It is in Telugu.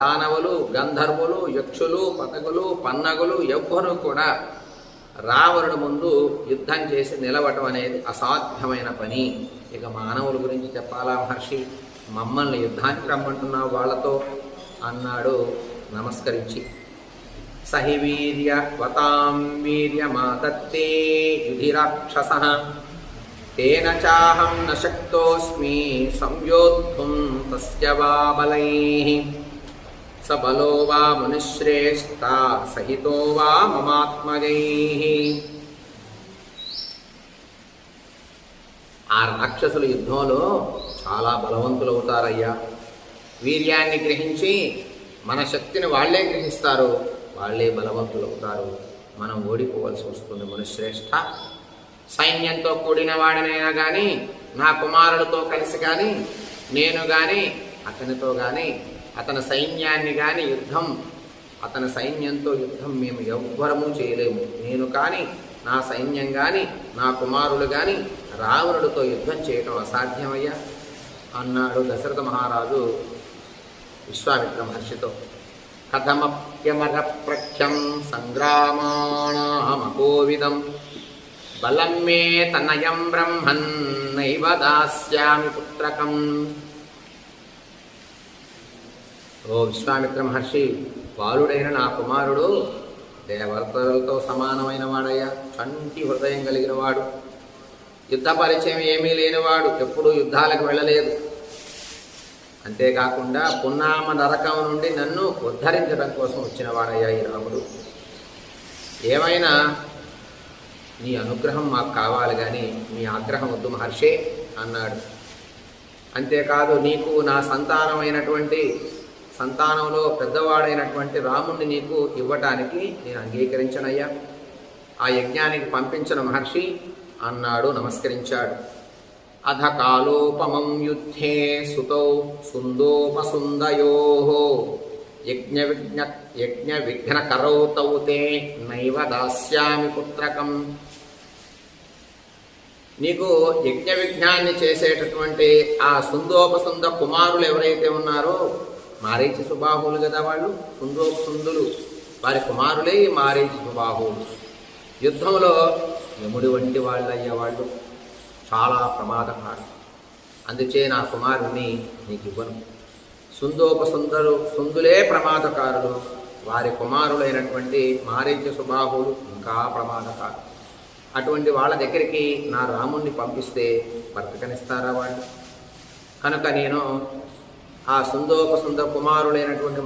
దానవులు, గంధర్వులు, యక్షులు, పతకులు, పన్నగులు ఎవ్వరూ కూడా రావణుడి ముందు యుద్ధం చేసి నిలవటం అనేది అసాధ్యమైన పని. ఇక మానవుల గురించి చెప్పాలా మహర్షి? మమ్మల్ని యుద్ధానికి రమ్మంటున్నావు వాళ్ళతో అన్నాడు నమస్కరించి. సహి వీర్యవతాం వీర్యమాదత్తే యుధిరాక్షసః తేన చాహం న శక్తోస్మి సంయోద్ధుం తస్య వా బలైః స బలో వా మునిశ్రేష్ఠ సహితో వా మమాత్మజైః. ఆ రాక్షసుల యుద్ధంలో చాలా బలవంతులు అవుతారయ్యా. వీర్యాన్ని గ్రహించి మన శక్తిని వాళ్లే గ్రహిస్తారు, వాళ్లే బలవంతులు అవుతారు. మనం ఓడిపోవలసి వస్తుంది మునిశ్రేష్ఠ. సైన్యంతో కూడిన వాడినైనా కానీ, నా కుమారుడితో కలిసి కానీ, నేను కానీ, అతనితో కానీ, అతని సైన్యాన్ని కానీ అతని సైన్యంతో యుద్ధం మేము ఎవ్వరము చేయలేము. నేను కానీ, నా సైన్యం కానీ, నా కుమారులు కానీ రావణుడితో యుద్ధం చేయటం అసాధ్యమయ్యా అన్నాడు దశరథ మహారాజు విశ్వామిత్ర మహర్షితో. కథమప్యమర ప్రఖ్యం సంగ్రామాణమకోవిదం బలం మే తనయం బ్రహ్మన్ నైవ దాస్యామి పుత్రకం. ఓ విశ్వామిత్ర మహర్షి, బాలుడైన నా కుమారుడు దేవతలతో సమానమైన వాడయ్యా. చంటి హృదయం కలిగిన వాడు, యుద్ధ పరిచయం ఏమీ లేనివాడు, ఎప్పుడూ యుద్ధాలకు వెళ్ళలేదు. అంతేకాకుండా పున్నామ నరకం నుండి నన్ను ఉద్ధరించడం కోసం వచ్చిన వాడయ్యా ఈ రాముడు. ఏమైనా నీ అనుగ్రహం మాకు కావాలి కానీ మీ ఆగ్రహం వద్దు మహర్షే అన్నాడు. అంతేకాదు, నీకు నా సంతానంలో పెద్దవాడైనటువంటి రాముణ్ణి నీకు ఇవ్వటానికి నేను అంగీకరించనయ్యా. ఆ యజ్ఞానికి పంపించను మహర్షి అన్నాడు, నమస్కరించాడు. అధ కాలోపమం యుద్ధే సుతౌ సుందోపసుందయోః యజ్ఞ విఘ్నకరౌ తౌ తే నైవ దాస్యామి పుత్రకం. నీకు యజ్ఞ విఘ్నాన్ని చేసేటటువంటి ఆ సుందోపసుంద కుమారులు ఎవరైతే ఉన్నారో, మారీచి సుబాహువులు కదా వాళ్ళు, సుందోపసుందులు వారి కుమారులే ఈ మారీచి సుబాహువులు. యుద్ధంలో యముడి వంటి వాళ్ళు అయ్యేవాళ్ళు, చాలా ప్రమాదకారు. అందుచే నా కుమారుణ్ణి నీకు ఇవ్వను. సుందులే ప్రమాదకారులు, వారి కుమారులైనటువంటి మారీచ సుబాహువులు ఇంకా ప్రమాదకారు. అటువంటి వాళ్ళ దగ్గరికి నా రాముణ్ణి పంపిస్తే బ్రతకనిస్తారా వాళ్ళు? కనుక నేను ఆ సుందోపసుంద కుమారులైనటువంటి